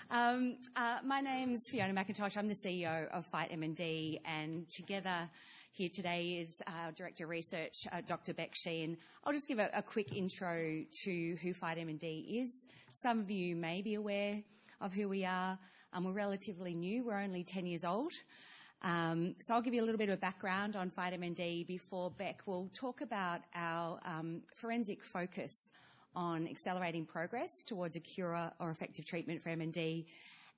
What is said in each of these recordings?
My name's Fiona McIntosh. I'm the CEO of FightMND, and together here today is our Director of Research, Dr. Sheean. I'll just give a quick intro to who FightMND is. Some of you may be aware of who we are. We're relatively new. We're only 10 years old. So I'll give you a little bit of background on FightMND before Beck will talk about our forensic focus on accelerating progress towards a cure or effective treatment for MND,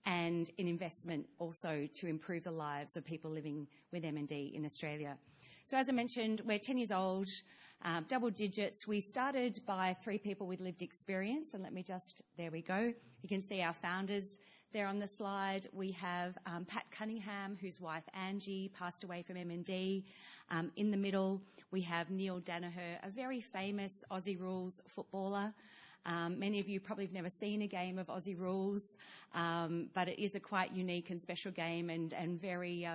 and an investment also to improve the lives of people living with MND in Australia. So as I mentioned, we're 10 years old, double digits. We started by 3 people with lived experience, and there we go. You can see our founders there on the slide. We have Pat Cunningham, whose wife Angie passed away from MND. In the middle, we have Neil Danaher, a very famous Aussie Rules footballer. Many of you probably have never seen a game of Aussie Rules, but it is a quite unique and special game and very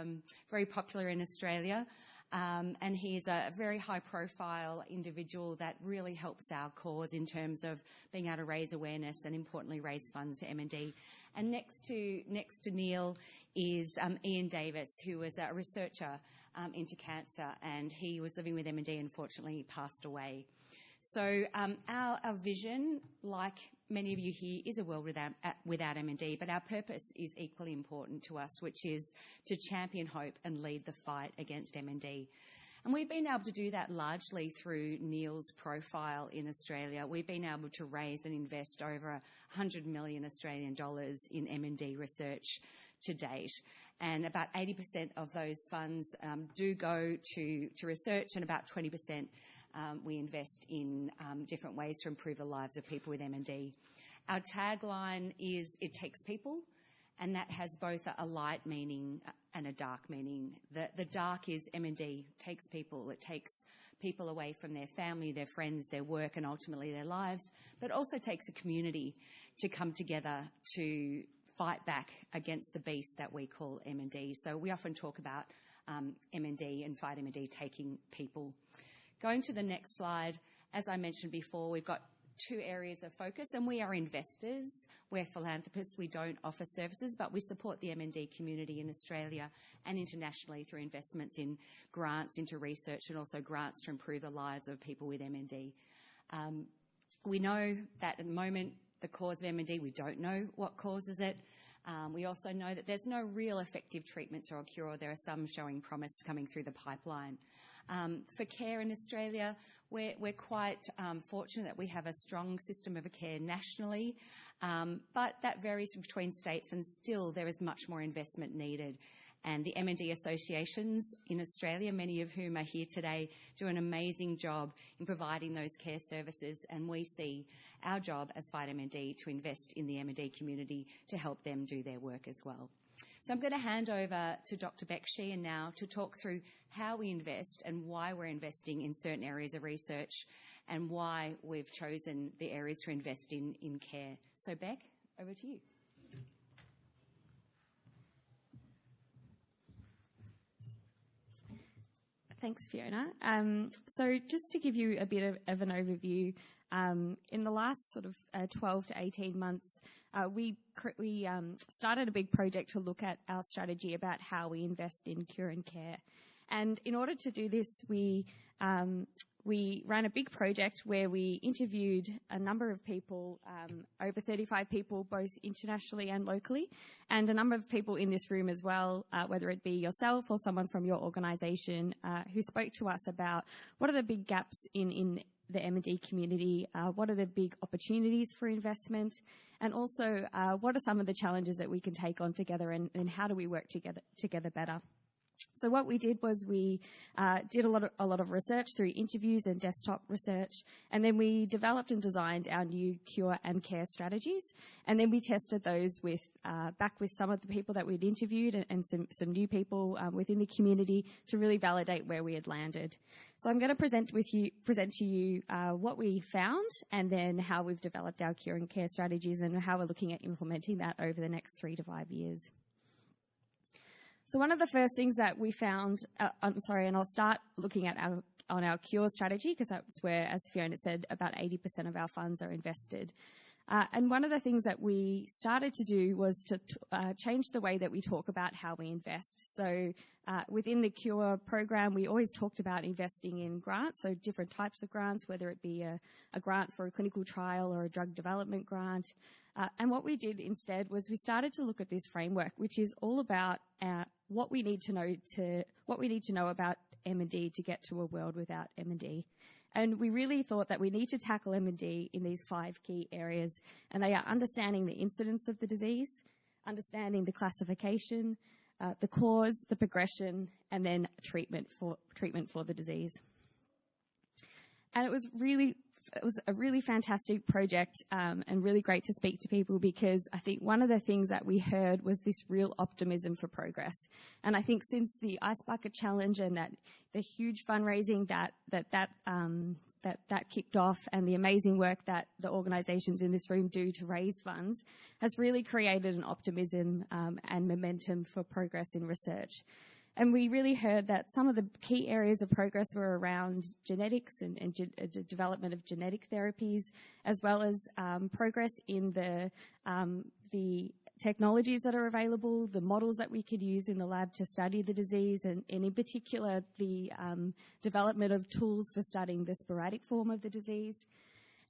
popular in Australia. And he's a very high-profile individual that really helps our cause in terms of being able to raise awareness and, importantly, raise funds for MND. And next to Neil is Ian Davis, who was a researcher into cancer, and he was living with MND and unfortunately passed away. So our vision, like many of you here, is a world without MND, but our purpose is equally important to us, which is to champion hope and lead the fight against MND. And we've been able to do that largely through Neil's profile in Australia. We've been able to raise and invest over 100 million Australian dollars in MND research to date. And about 80% of those funds do go to research, and about 20% we invest in different ways to improve the lives of people with MND. Our tagline is, "It takes people," and that has both a light meaning and a dark meaning. The dark is MND takes people. It takes people away from their family, their friends, their work, and ultimately their lives, but also takes a community to come together to fight back against the beast that we call MND. So we often talk about MND and FightMND taking people. Going to the next slide, as I mentioned before, we've got 2 areas of focus, and we are investors. We're philanthropists. We don't offer services, but we support the MND community in Australia and internationally through investments in grants into research and also grants to improve the lives of people with MND. We know that at the moment, the cause of MND, we don't know what causes it. We also know that there's no real effective treatments or a cure. There are some showing promise coming through the pipeline. For care in Australia, we're quite fortunate that we have a strong system of care nationally, but that varies between states, and still there is much more investment needed. And the MND associations in Australia, many of whom are here today, do an amazing job in providing those care services, and we see our job as FightMND to invest in the MND community to help them do their work as well. So I'm going to hand over to Dr. Sheean now to talk through how we invest and why we're investing in certain areas of research and why we've chosen the areas to invest in care. So Beck, over to you. Thanks, Fiona. So just to give you a bit of an overview, in the last sort of 12 to 18 months, we started a big project to look at our strategy about how we invest in cure and care. And in order to do this, we ran a big project where we interviewed a number of people, over 35 people, both internationally and locally, and a number of people in this room as well, whether it be yourself or someone from your organisation, who spoke to us about what are the big gaps in the MND community, what are the big opportunities for investment, and also what are some of the challenges that we can take on together, and how do we work together better. So what we did was we did a lot of research through interviews and desktop research, and then we developed and designed our new cure and care strategies, and then we tested those back with some of the people that we'd interviewed and some new people within the community to really validate where we had landed. So I'm going to present to you what we found, and then how we've developed our cure and care strategies and how we're looking at implementing that over the next 3 to 5 years. So one of the first things that we found, and I'll start looking at our cure strategy, because that's where, as Fiona said, about 80% of our funds are invested. And one of the things that we started to do was to change the way that we talk about how we invest. So within the CURE program, we always talked about investing in grants, so different types of grants, whether it be a grant for a clinical trial or a drug development grant. And what we did instead was we started to look at this framework, which is all about what we need to know about M&D to get to a world without M&D. And we really thought that we need to tackle M&D in these 5 key areas, and they are understanding the incidence of the disease, understanding the classification, the cause, the progression, and then treatment for the disease. And it was a really fantastic project, and really great to speak to people, because I think one of the things that we heard was this real optimism for progress. And I think since the Ice Bucket Challenge and the huge fundraising that kicked off, and the amazing work that the organisations in this room do to raise funds, has really created an optimism and momentum for progress in research. And we really heard that some of the key areas of progress were around genetics and the development of genetic therapies, as well as progress in the technologies that are available, the models that we could use in the lab to study the disease, and in particular the development of tools for studying the sporadic form of the disease.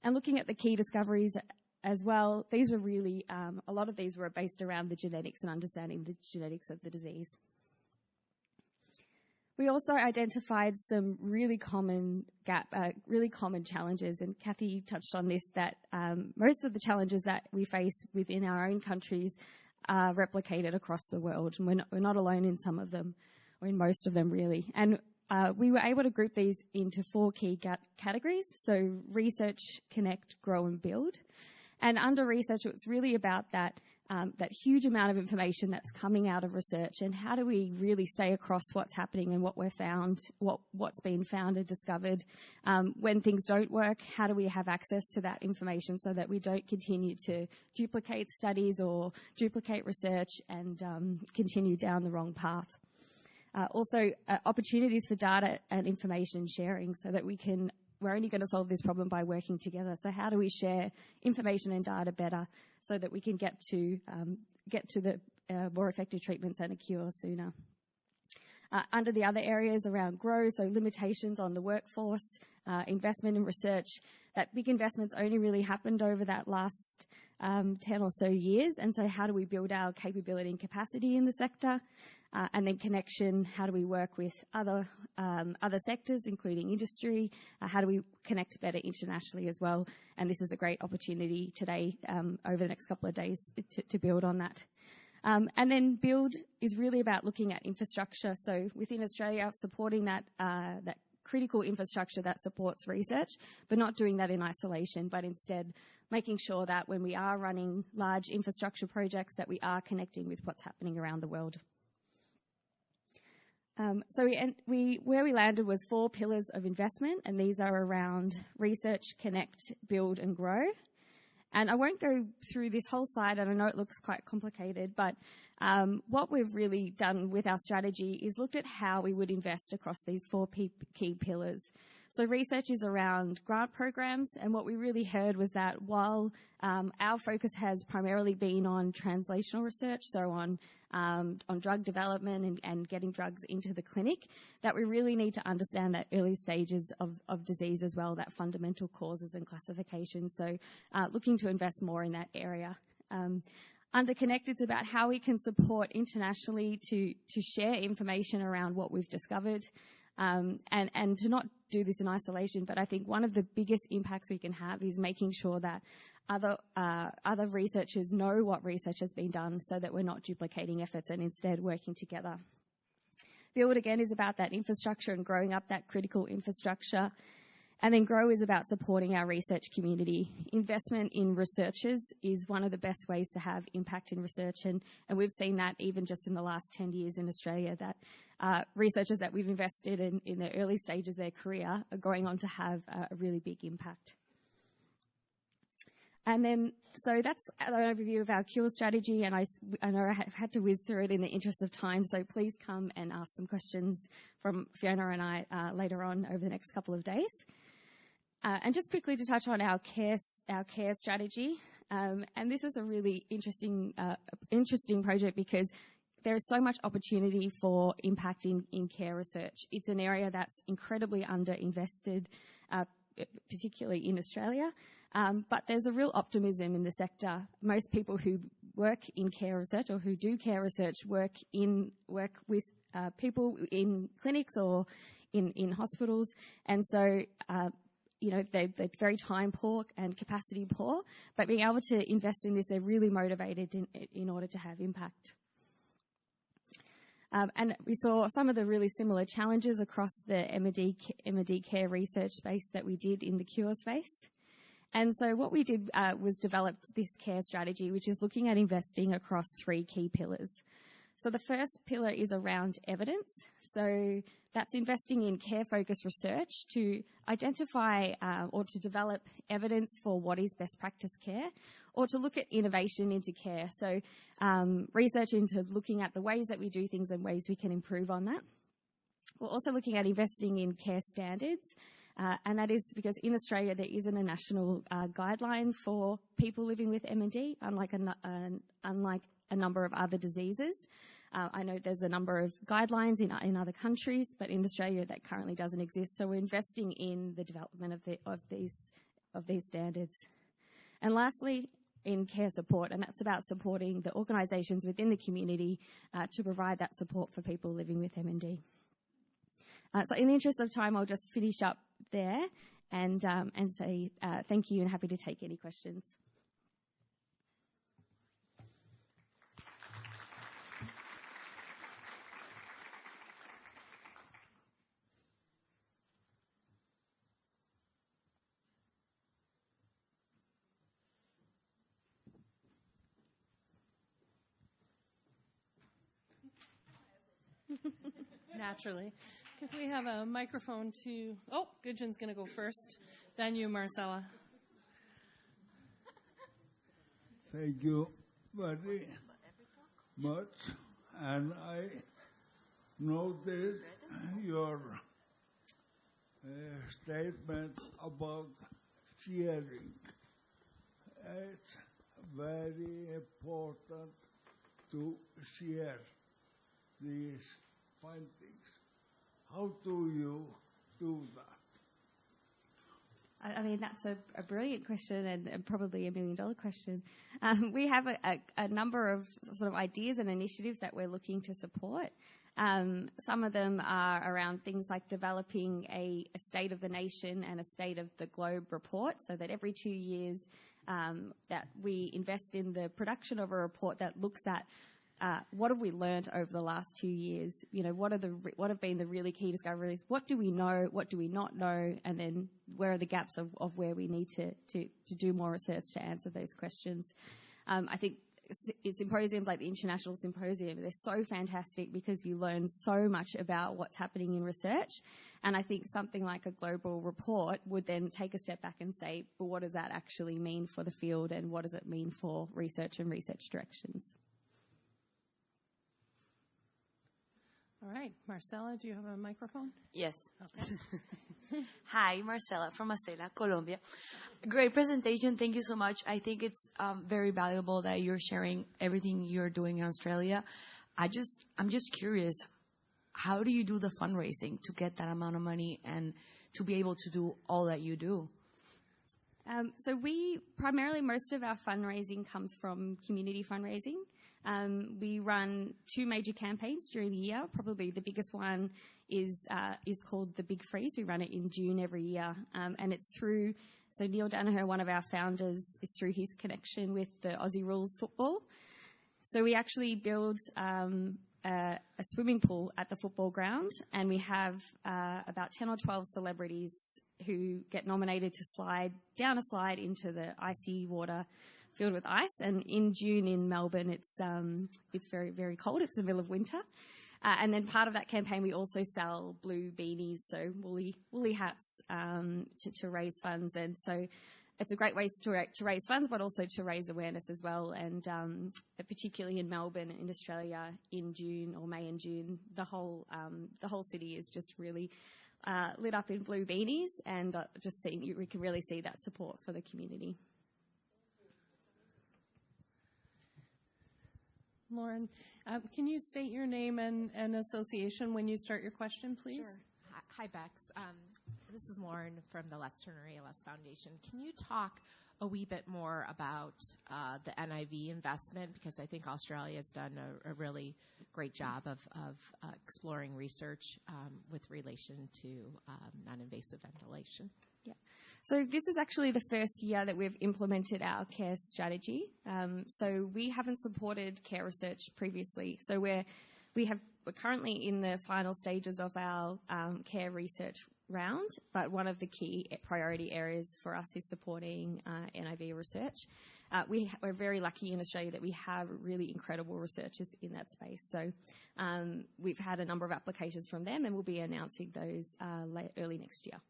And looking at the key discoveries as well, these were really, a lot of these were based around the genetics and understanding the genetics of the disease. We also identified some really common challenges, and Kathy touched on this, that most of the challenges that we face within our own countries are replicated across the world, and we're not alone in some of them, or in most of them really. And we were able to group these into 4 key categories, so research, connect, grow and build. And under research, it's really about that huge amount of information that's coming out of research, and how do we really stay across what's happening and what's been found and discovered. When things don't work, how do we have access to that information so that we don't continue to duplicate studies or duplicate research and continue down the wrong path. Also, opportunities for data and information sharing, so that we're only going to solve this problem by working together. So how do we share information and data better so that we can get to the more effective treatments and a cure sooner? Under the other areas around grow, so limitations on the workforce, investment in research, that big investments only really happened over that last 10 or so years. And so how do we build our capability and capacity in the sector? And then connection, how do we work with other sectors, including industry? How do we connect better internationally as well? And this is a great opportunity today, over the next couple of days, to build on that. And then build is really about looking at infrastructure. So within Australia, supporting that critical infrastructure that supports research, but not doing that in isolation, but instead making sure that when we are running large infrastructure projects, that we are connecting with what's happening around the world. So where we landed was 4 pillars of investment, and these are around research, connect, build and grow. And I won't go through this whole slide, and I know it looks quite complicated, but what we've really done with our strategy is looked at how we would invest across these 4 key pillars. So research is around grant programs, and what we really heard was that while our focus has primarily been on translational research, so on drug development and getting drugs into the clinic, that we really need to understand that early stages of disease as well, that fundamental causes and classification. So looking to invest more in that area. Under Connect, it's about how we can support internationally to share information around what we've discovered, and to not do this in isolation. But I think one of the biggest impacts we can have is making sure that other researchers know what research has been done, so that we're not duplicating efforts and instead working together. Build, again, is about that infrastructure and growing up that critical infrastructure. And then grow is about supporting our research community. Investment in researchers is one of the best ways to have impact in research, and we've seen that even just in the last 10 years in Australia, that researchers that we've invested in the early stages of their career are going on to have a really big impact. And then, so that's an overview of our CURE strategy, and I know I have had to whiz through it in the interest of time, so please come and ask some questions from Fiona and I later on over the next couple of days. And just quickly to touch on our care strategy. And this is a really interesting project because there is so much opportunity for impact in care research. It's an area that's incredibly underinvested, particularly in Australia. But there's a real optimism in the sector. Most people who work in care research or who do care research work with people in clinics or in hospitals. And so, they're very time poor and capacity poor, but being able to invest in this, they're really motivated in order to have impact. And we saw some of the really similar challenges across the M&D care research space that we did in the cure space. And so what we did was developed this care strategy, which is looking at investing across 3 key pillars. So the first pillar is around evidence. So that's investing in care-focused research to identify or to develop evidence for what is best practice care, or to look at innovation into care. So research into looking at the ways that we do things and ways we can improve on that. We're also looking at investing in care standards. And that is because in Australia there isn't a national guideline for people living with MND, unlike a number of other diseases. I know there's a number of guidelines in other countries, but in Australia that currently doesn't exist. So we're investing in the development of these standards. And lastly, in care support, and that's about supporting the organisations within the community to provide that support for people living with MND. So in the interest of time, I'll just finish up there and say thank you and happy to take any questions. Naturally. Could we have a microphone to... Oh, Gudrun's going to go first. Then you, Marcella. Thank you very much. And I noticed your statement about sharing. It's very important to share these findings. How do you do that? I mean, that's a brilliant question and probably $1 million question. We have a number of sort of ideas and initiatives that we're looking to support. Some of them are around things like developing a State of the Nation and a State of the Globe report, so that every 2 years that we invest in the production of a report that looks at what have we learned over the last 2 years? What have been the really key discoveries? What do we know? What do we not know? And then where are the gaps of where we need to do more research to answer those questions? I think symposiums like the International Symposium, they're so fantastic because you learn so much about what's happening in research. And I think something like a global report would then take a step back and say, well, what does that actually mean for the field and what does it mean for research and research directions? All right. Marcella, do you have a microphone? Yes. Okay. Hi, Marcella from Acela, Colombia. Great presentation. Thank you so much. I think it's very valuable that you're sharing everything you're doing in Australia. I'm just curious, how do you do the fundraising to get that amount of money and to be able to do all that you do? So most of our fundraising comes from community fundraising. We run 2 major campaigns during the year. Probably the biggest one is called the Big Freeze. We run it in June every year, and it's through. So Neil Danaher, one of our founders, is through his connection with the Aussie Rules football. So we actually build a swimming pool at the football ground, and we have about 10 or 12 celebrities who get nominated to slide down a slide into the icy water filled with ice. And in June in Melbourne, it's very, very cold. It's the middle of winter. And then part of that campaign, we also sell blue beanies, so woolly hats to raise funds. And so it's a great way to raise funds, but also to raise awareness as well. And particularly in Melbourne, in Australia, in June or May and June, the whole city is just really lit up in blue beanies, and we can really see that support for the community. Lauren. Can you state your name and association when you start your question, please? Sure. Hi, Bex. This is Lauren from the Les Turner ALS Foundation. Can you talk a wee bit more about the NIV investment? Because I think Australia has done a really great job of exploring research with relation to non-invasive ventilation. Yeah. So this is actually the first year that we've implemented our care strategy. So we haven't supported care research previously. So we're currently in the final stages of our care research round, but one of the key priority areas for us is supporting NIV research. We're very lucky in Australia that we have really incredible researchers in that space. So we've had a number of applications from them, and we'll be announcing those early next year.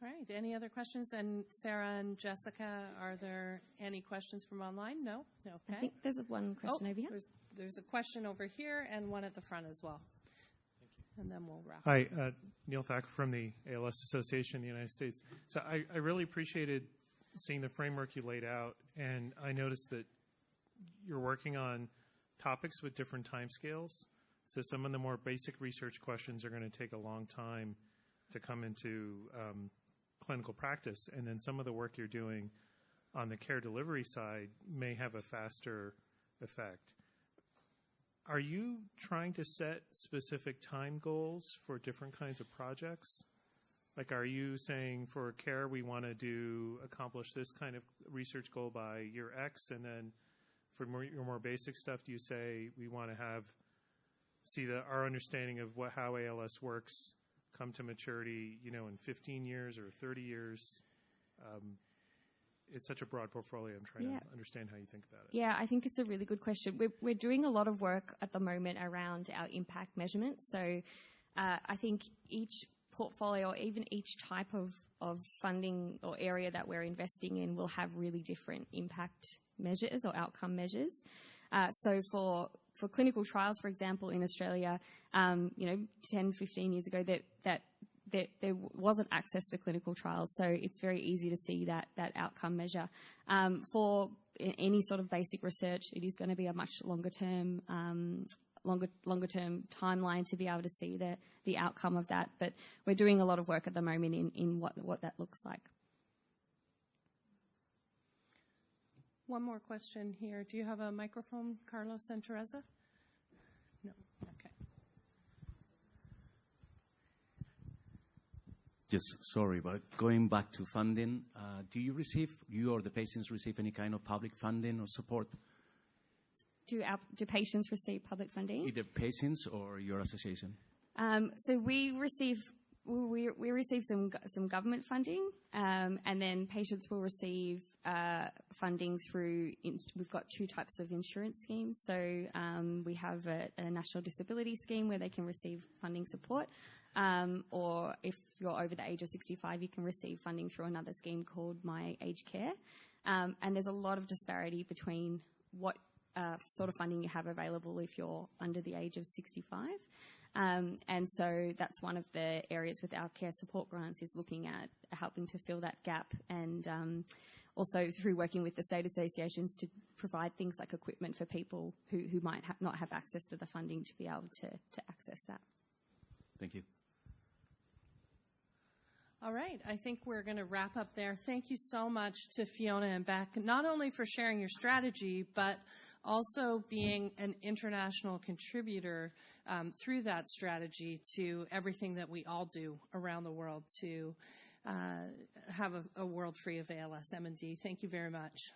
All right. Any other questions? And Sarah and Jessica, are there any questions from online? No? Okay. I think there's one question over here. There's a question over here and one at the front as well. Thank you. And then we'll wrap up. Hi, Neil Thacker from the ALS Association in the United States. So I really appreciated seeing the framework you laid out, and I noticed that you're working on topics with different timescales. So some of the more basic research questions are going to take a long time to come into clinical practice, and then some of the work you're doing on the care delivery side may have a faster effect. Are you trying to set specific time goals for different kinds of projects? Like, are you saying for care we want to accomplish this kind of research goal by year X, and then for your more basic stuff, do you say we want to our understanding of how ALS works come to maturity, in 15 years or 30 years? It's such a broad portfolio. I'm trying to understand how you think about it. Yeah, I think it's a really good question. We're doing a lot of work at the moment around our impact measurements. So I think each portfolio, or even each type of funding or area that we're investing in, will have really different impact measures or outcome measures. So for clinical trials, for example, in Australia, 10, 15 years ago, that there wasn't access to clinical trials, so it's very easy to see that outcome measure. For any sort of basic research, it is going to be a much longer term timeline to be able to see the outcome of that. But we're doing a lot of work at the moment in what that looks like. One more question here. Do you have a microphone, Carlos and Teresa? No. Okay. Yes, sorry, but going back to funding, do you or the patients receive any kind of public funding or support? Do patients receive public funding? Either patients or your association? So we receive some government funding, and then patients will receive funding through. We've got two types of insurance schemes. So we have a national disability scheme where they can receive funding support, or if you're over the age of 65, you can receive funding through another scheme called My Aged Care. And there's a lot of disparity between what sort of funding you have available if you're under the age of 65. And so that's one of the areas with our care support grants, is looking at helping to fill that gap, and also through working with the state associations to provide things like equipment for people who might not have access to the funding to be able to access that. Thank you. All right. I think we're going to wrap up there. Thank you so much to Fiona and Beck, not only for sharing your strategy, but also being an international contributor through that strategy to everything that we all do around the world to have a world free of ALS MND. Thank you very much.